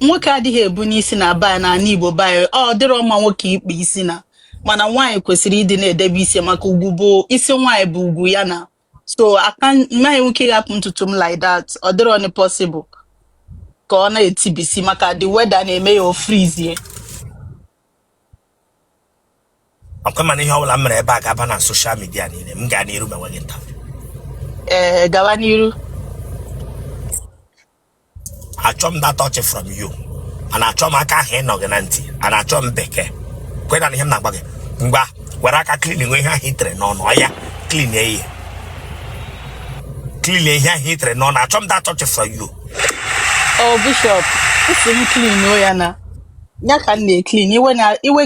nwoke adịghị ebu n'isi na baa na ana Igbo baa ọ dịrọ mma nwoke ikpu isi na mana nwaanyị kwesịrị ịdị na-edebe isi maka ugwu bụ isi nwaanyị bụ ugwu ya na so maghị nwoke ga-apụ ntutu m like that ọ dịrọ ni possible ka ọ na-etibisi maka the weather na-eme ya o freeze ọkwa mana ihe ọbụla m mere ebe a ga-aba na social media niile m gaa n'iru ma nweghị nta gawa n'iru achọ m that touch from you ana achọ m aka ahụ ịnọ gị na ntị ana achọ m bekee kweda na ihe m na-agba gị ngwa were aka clean nwe ihe ahụ itere n'ọnụ ọya clean ihe ahụ itere n'ọnụ achọ m that touch from you. Oh Bishop isi m clean o ya na ya ka m na-clean iwe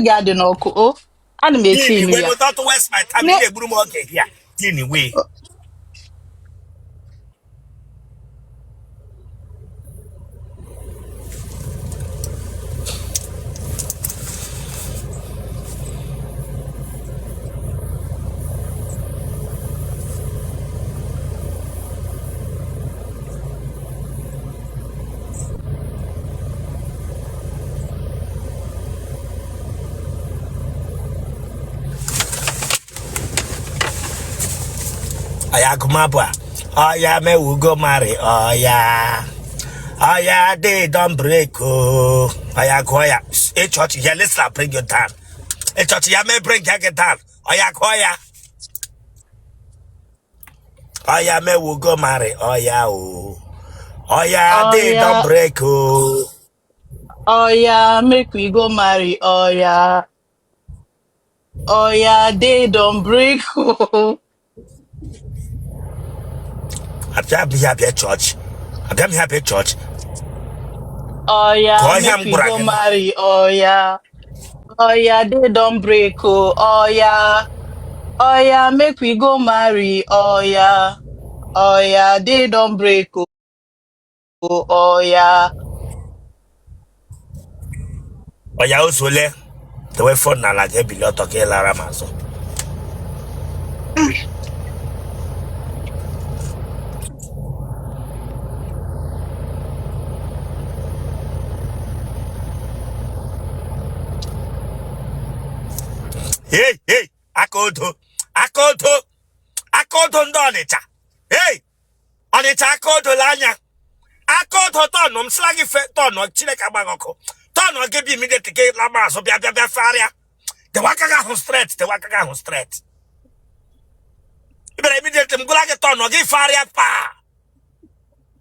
gị adị n'ọkụ o ana m clean ya without waste my time na-egburu m oge here clean way. Ayakumabwa, oya me will go marry, oya they don't break, oh, oya, a church, yeah, let's bring you down. A church, yeah, may bring you down, oya me will go marry, oya, they don't break, oh, oya, make we go marry, oya, they don't break, oh. I'm happy church. I'm happy church. Oh yeah, make we go marry. Oh yeah, they don't break. Oh yeah, make we go marry. Oh yeah, they don't break. Oh yeah. Usule. The way for na like below talking Lara Maso. Hey, akodo ndo Ọnịcha. Hey, Ọnịcha akodo lanya. Akodo tọnụ m slagi fe tọnụ Chineke agbagọkụ. Tọnụ gị bi immediate ke la maso bịa faria. The waka ga hụ straight. Ibere immediate m gụla gị tọnụ gị faria pa.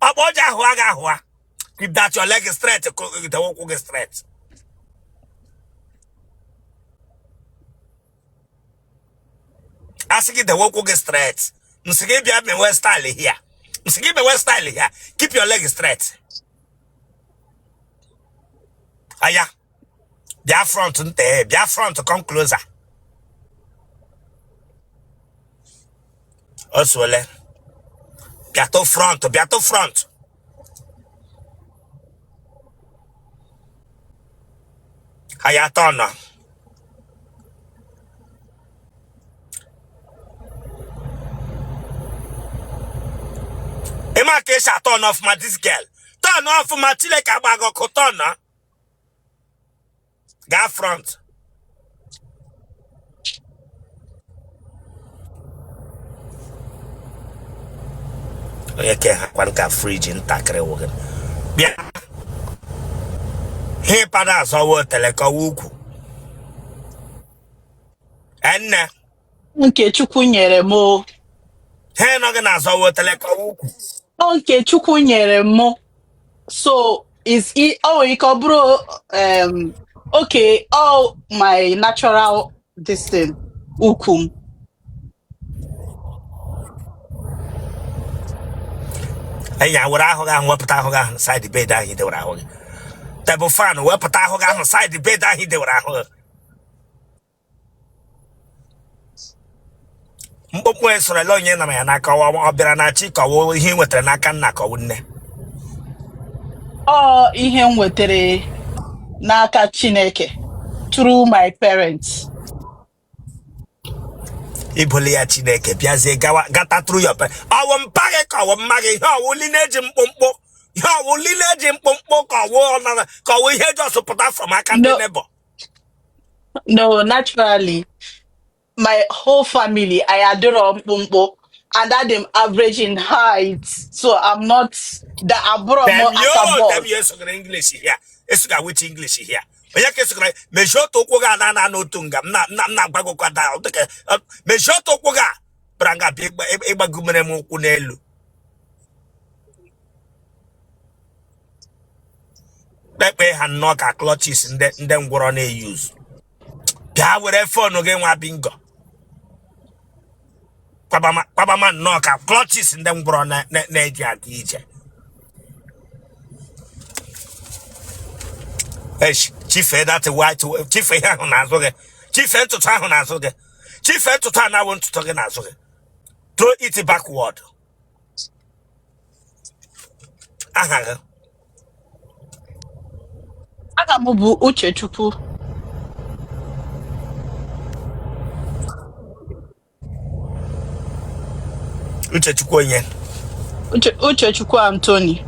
Ọkpọja ahụ aga ahụ. Keep that your leg straight, the walk gị straight. Asking the walk get straight. Msigi be me West style here. Keep your leg straight. Aya. Their front there. Their front come closer. Oswele. Biato front. Aya turn. Ema kesha turn off my this girl. Turn off my Chineke agbagọkụ turn. Ga front. Oye ke ha kwan ka fridge ntakịrị wogen. Bịa. He pada azọwa Otele ka ukwu. Enne. Nke Chukwu nyere m o. He no gị azọwa Otele ka ukwu. Nke Chukwu nyere m. So is it bro okay, all my natural this thing ukum. Enya were ahụ ga wepụta ahụ ga side bed ahụ ide were ahụ. Table fan wepụta ahụ ga side bed ahụ ide were ahụ. Mkpokpu esoro ele onye na ya n'aka ọ bịara na chi ka ọ ihe nwetara n'aka nna ka ọ nne. Oh, ihe m wetere n'aka Chineke through my parents. Ibuli ya Chineke bịazie gata through your parents. Awo mpage ka awo mmage ihe ọwụ li na-eji mkpụmkpụ Ya wo lile ji mkpụmkpụ ka wo ihe just put out from aka ndị No, neighbor. no, naturally, my whole family, I adore Mpumpo, and that them average in height. So I'm not the Them abromo as a yo, them boss. yes English here. Esuga which English here. Onye ke sukra me shoto okwo ga na n'otunga na gbago kwada oteke me shoto okwo ga branga bi igbagumere m okwu n'elu. Pepe ha no ka clutches ndị ngwọrọ na-use. Bịa were phone gị nwa bingo. Kwabama no ka clutches ndị ngwọrọ na-eji aga ije. Chief that white chief ahụ na-azụ gị. Chief ntụtụ ahụ na-azụ gị. Chief ntụtụ a na-awụ ntụtụ gị na-azụ gị. Throw it backward. Aha gị. Aga m bụ Uchechukwu. Uchechukwu onye. Uchechukwu Anthony.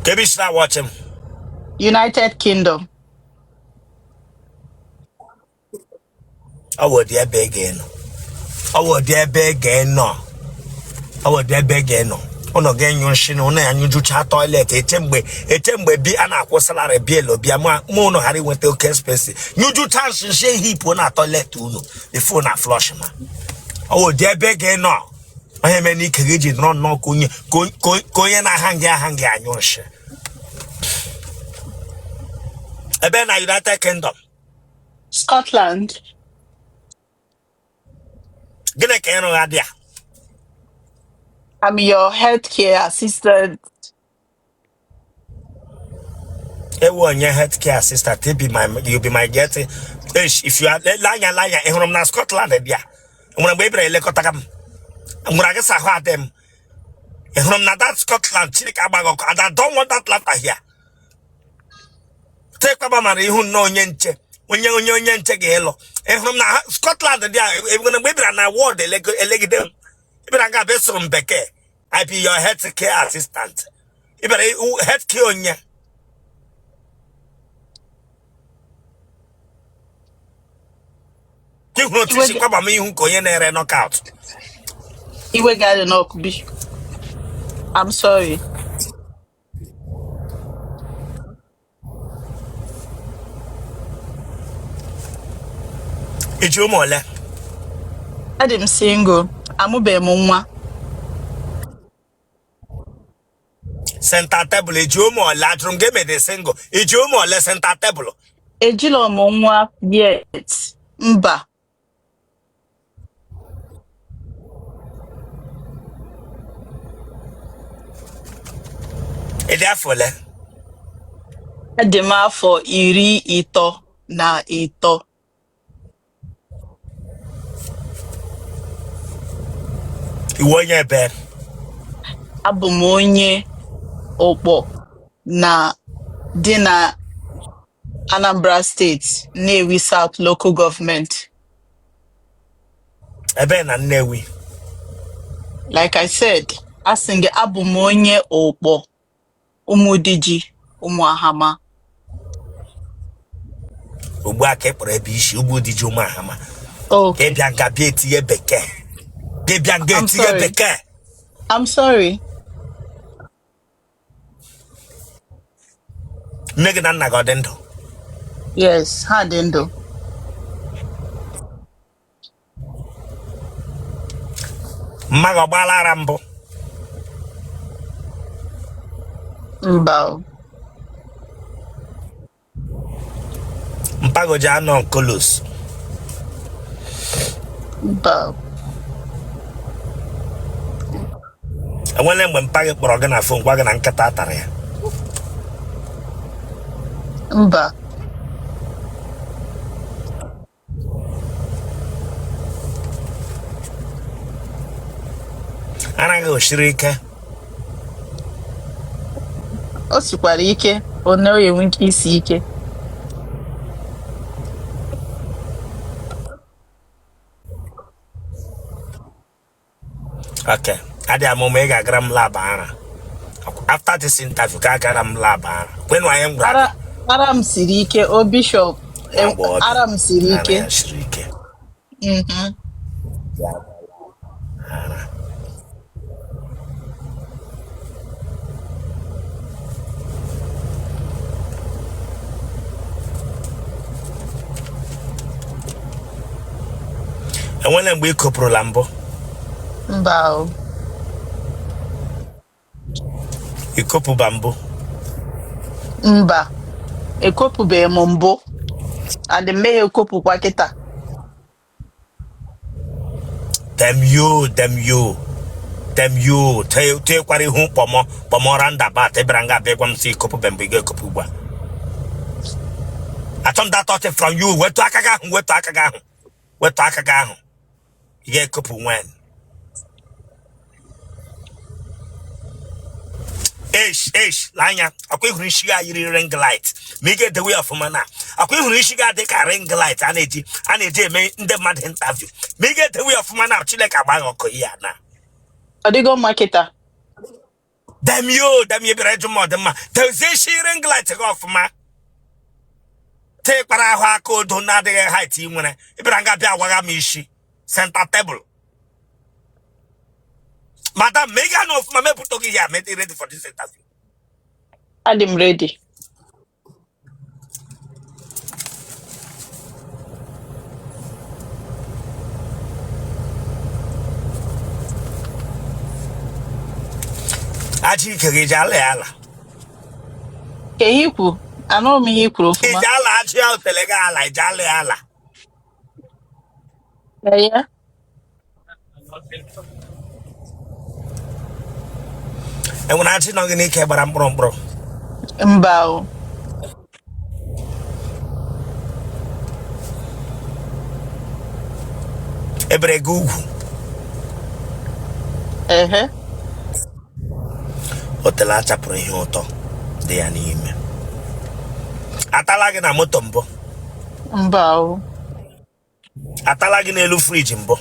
Kebi should I watch him? United Kingdom. I would there beg again. I would there beg again no. I would there beg again no. Ono gen yon shino na anyu jucha toilet etembe bi ana akwo salary bi elo bi ama mo no hari wente okay space. Nyu jucha shin hip na toilet uno. The phone na flush ma. I would there beg again no. I am any keji run no konye na hangi anyu shi. Ebe na United Kingdom. Scotland. Gine ke no adia. I'm your healthcare assistant. Everyone your healthcare assistant, you'll be my getting. If you are lanya, and from Scotland, yeah. When I'm baby, I'm gonna get a them. And from that Scotland, and I don't want that laughter here. Take up my who know yenche. When you're yenche gelo. And from Scotland, yeah, I'm gonna baby and I ward a leg them. If I got best from Becke, I be your healthcare assistant. If I healthcare on you. You know, teaching Papa me who go in there knockout. Iwe got an okubi. I'm sorry. It's your mole. I'm single. I'm a bemunwa. Center table, it's your mole. Latrum give me the single. It's your mole, center table. Ejilo munwa yet. Mba. Therefore, Adema for iri ito na ito. you want your bed. Abụ m onye Okpo na dị na Anambra State, Nnewi South Local Government. Ebe na Nnewi. Like I said, asị gị abụ m onye Okpo, Ụmụdiji, Ụmụahama. Ugbu a ka ekpọrọ ebe isi Ụmụdiji Ụmụahama. Okay. Ebia nga bi etinye bekee. Ebia nga etinye bekee. I'm sorry. Nne gị na nna gị ọ dị ndụ? Yes, ha dị ndụ. Mma gị ọ gbaala ara mbụ? Mba o. Mpago ji anọ nkolos. Mba o. Enwere mgbe mpa gị kpọrọ gị na fon gwa gị na nkịta tara ya? Mba. Anaghị osiri ike. O sikwara ike, ọ naghị enwe ike isi ike. Okay. Adi amomega gram labara. After this interview, gram labara. When I am grad. Aram Sirike, oh Bishop. Aram Sirike. Sirike. And when I'm with Copro Lambo, Mbao. Ikopu Bambo. Mba. Ekopu be mombo. And the mayor kopu kwa kita. Them you. Te kwari hu pomo randa ba te branga be kwam si Kopu Bambo ge Kopu ba. I thought that thought from you. Where to akaga hu. Ye Kopu when. Lanya, akwe hunishiga yiri ring light. Make the way of mana. Akwe hunishiga de ka ring light aneji me the mad interview. Make the way of mana chile ka ba oko ya na. Adigo marketer. Them you be rejo mo dem ma. Te she ring light go of ma. Take para ha ko do na de height nwere. Ibranga bia waga mi shi. Center table. Madam, Megan of Mame Putoki ya made ready for this interview. I'm ready. Aji kege jale ala. Ke hiku? Ano mi hiku ofuma. Jala aji Otele ala jale ala. Yeah. And when I see no gini ke baram bro. Mbao. Ebre gugu. Otele acha pro hiyoto. De anime. Atalagi na moto mbo. Mbao. Atalagi na elu fridge mbo.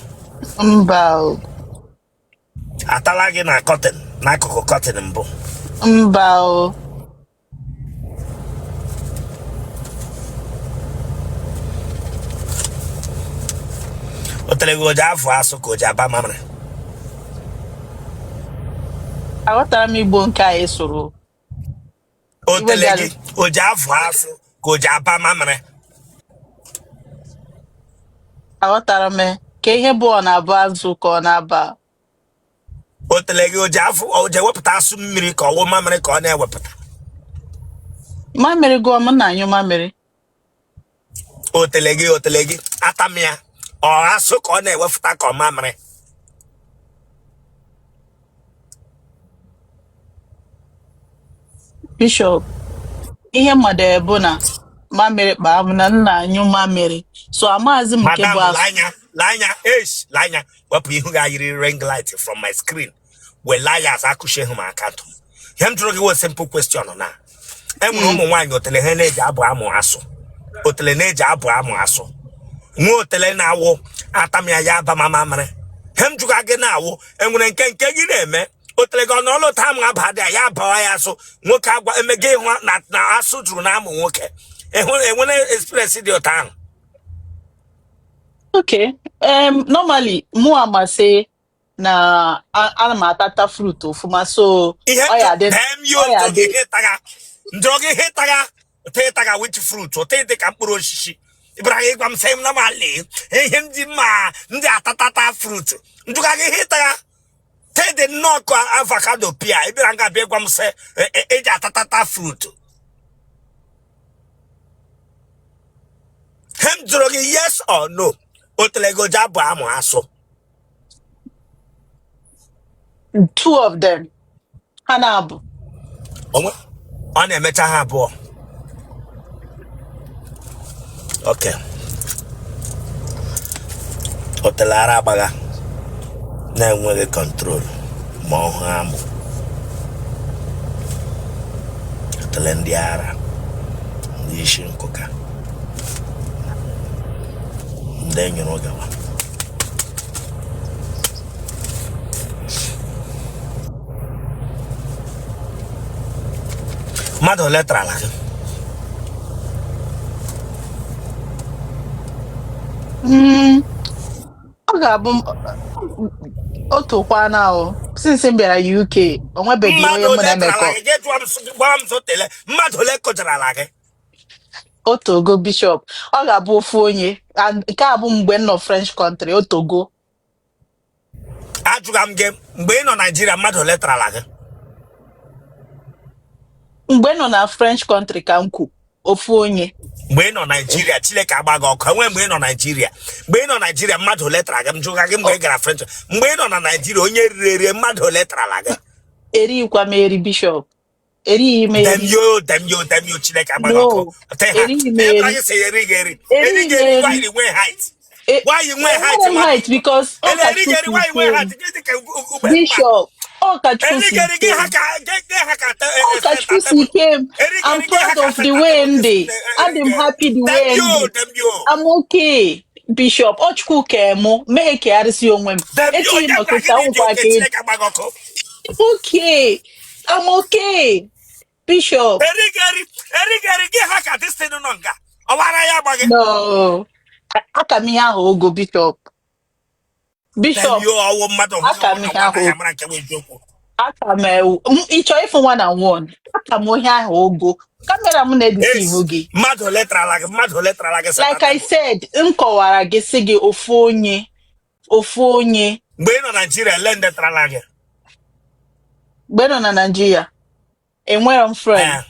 Mbao. Atalagi na cotton. Na koko cotton mbo. Mbao. Otele go jafu aso ko jaba mamre. Awatara mi igbo nke a esoro. Otele go jafu aso ko jaba mamre. Awatara me ke ihe bụ ọ na-abụ azụ ka ọ na-aba. Otele go jafu o je wepụta asu mmiri ka ọwụ mamre ka ọ na-ewepụta. Mamịrị gụọ m na anyụ mamịrị. Otele gị atamia ọ asụ ka ọ na-ewepụta ka ọ mamre. Bishop, ihe mmadụ bụ na mamịrị kpaa m na nna anyụ mamịrị. So amazi m nke bụ asụ. Lanya, wepụ ihu ga yiri ring light from my screen. We liars akushe hum account. Him tro give a simple question na. Enwere ụmụ nwaanyị Otele ha na-eji abụ amụ asụ. Otele na-eji abụ amụ asụ. Nwa Otele na-awụ atamia ya aba mama mare. Hem juga gị na-awụ enwere nke gị na-eme. Otele ga n'ọlụ ta m abada ya bawa ya asụ. Nwoke agwa emege ihu na asụ juru na amụ nwoke. Enwere experience dị ụta ahụ. Okay. Normally, Muama say na atata fruit ofuma so Oya which fruit or take the shishi. Ibrahim same na mali. Him di ma ndi atata fruit. Nduga hitaga take the knock avocado pia. Ibranga begwam say atata fruit. Him drogi yes or no? Otele go jabu amu aso. Two of them. Hanabu. On a meta habo. Okay. Otele baga. Na enwere control. Ma hamu. Otele ndi ara. Ndi ishi nkoka. Then you know Mmadụ ole trala gị? Ọ ga-abụ otu kwana ahụ since m bịara UK onwebeghị onye Mmadụ mụ na ole trala emekọ. gị? Gee gbaa m Otele. Mmadụ ole kụjarala gị? Otogo Bishop ọ ga-abụ ofu onye nke a bụ mgbe m nọ French country Otogo. Ajụga m gị mgbe ị nọ Nigeria mmadụ ole trala gị? Mgbe m nọ na French country ka m kwu ofu onye. Mgbe ị nọ Nigeria Chineke agba gị ọkụ enwe mgbe ị nọ Nigeria mmadụ ole trala gị? M jụga gị mgbe ị gara French mgbe ị nọ na Nigeria onye riri eri mmadụ ole trala gị? Erikwa m eri Bishop. Erighị m eri. Dem yo Chineke agba gị ọkụ. Erighị m eri. Erighị eri why you wear height? Why you wear height? Because Bishop Okachukwu si came. I'm proud of the way ndị. I'm happy the way ndị. I'm okay. Bishop Ochukwu kemo mee ka arịsị onwe m. Echi n'ọtụtụ nkwa ka okay. I'm okay. Bishop. Erigeri gị ha ka this thing nọ nga. Ọwara ya agba gị. No. Aka m ihe ahụ ogo Bishop. Bishop. Aka m ihe ahụ. Aka m ịchọ ịfụ one on one. Aka m ihe ahụ ogo. Kamera m na-edisivu gị. Mmadụ ole trala gị? Like I said, m kọwara gị sị gị ofu onye. Mgbe ị nọ Nigeria le ndị trala gị? Mgbe nọ na Nigeria, enwere m friend.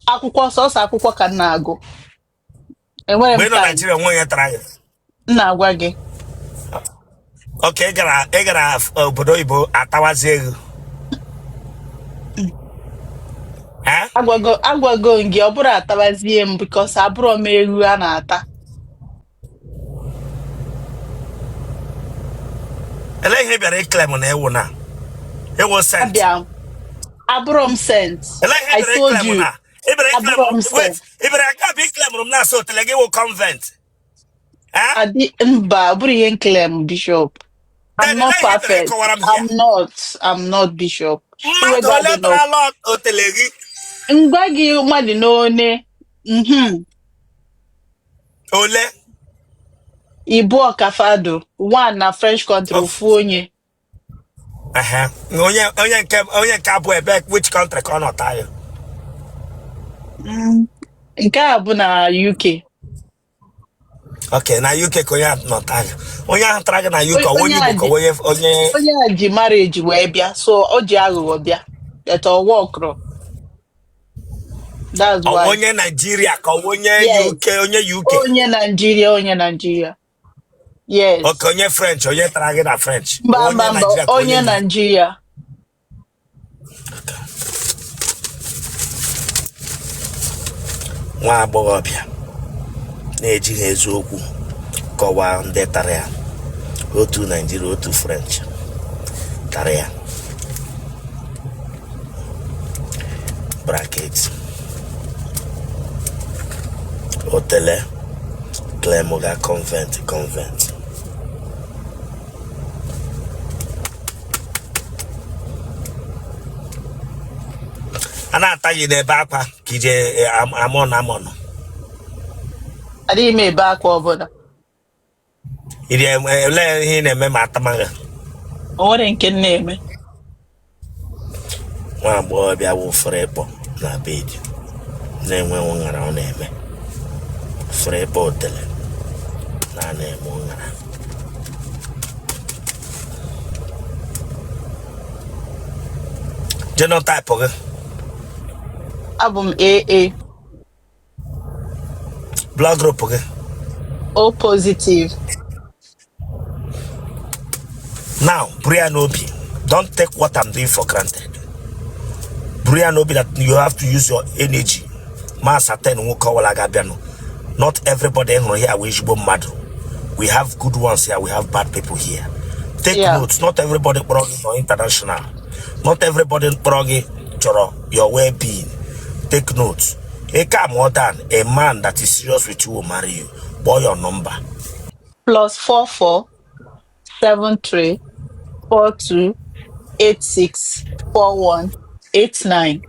Akwụkwọ sọsọ akwụkwọ ka m na-agụ. Enwere m mgbe ị nọ Nigeria nwe onye tara gị? M na-agwa gị. Okay, ị gara obodo oyibo atawazie ego. Agwago gị ọ bụrụ atabazie m because abụrụ m ego a na-ata. Ele ihe bịara iklem na ewu na ewu sent. Abụrụ m sent. I told you. Abụrụ m sent. Ibere aka bụ iklem m na so Otele gị wụ convent. Mba, bụrụ ihe claim Bishop. I'm not perfect. I'm not Bishop. Mmadụ ole trala Otele gị? Ngwa gị mmadụ n'one. Ole? Ibu Ọkafado, one na French country ofu onye. Onye nke abụ ebe which country ka ọ nọ taa ya? Nke a bụ na UK. Okay, na UK ka onye nọ taa ya. Onye ahụ tara gị na UK onye Igbo ka onye a ji marriage wee bịa so o ji aghụghọ bịa. That all work. That's why. Onye Nigeria ka onye UK Onye Nigeria. Yes. Okay, onye French, onye tara gị na French. Onye Nigeria. Nwa agbọghọbịa na-ejighị eziokwu kọwaa ndị tara ya. Otu Nigeria, otu French tara ya. Bracket. Otele claim ga convent. A na-ata gị n'ebe akwa ka ije amọnụ. Adịghị m ebe akwa ọbụla. Ele ihe na-eme ma atamaghị. O nwere nke na-eme. Nwa agbọghọbịa wụfere ịkpọ na bed na-enwe ụṅara ọ na-eme. Fere ịkpọ Otele na-eme ụṅara. Genotype gị? Abụ m AA. Blood group gị? O positive. Now, bring Obi. Don't take what I'm doing for granted. Bring Obi that you have to use your energy. Not everybody here we have good ones here, we have bad people here. Take notes. Not everybody brought international. Not everybody brought your well-being. Take notes. More than a man that is serious with you will marry you. Boy, your number. +44 73 42 86 41 89.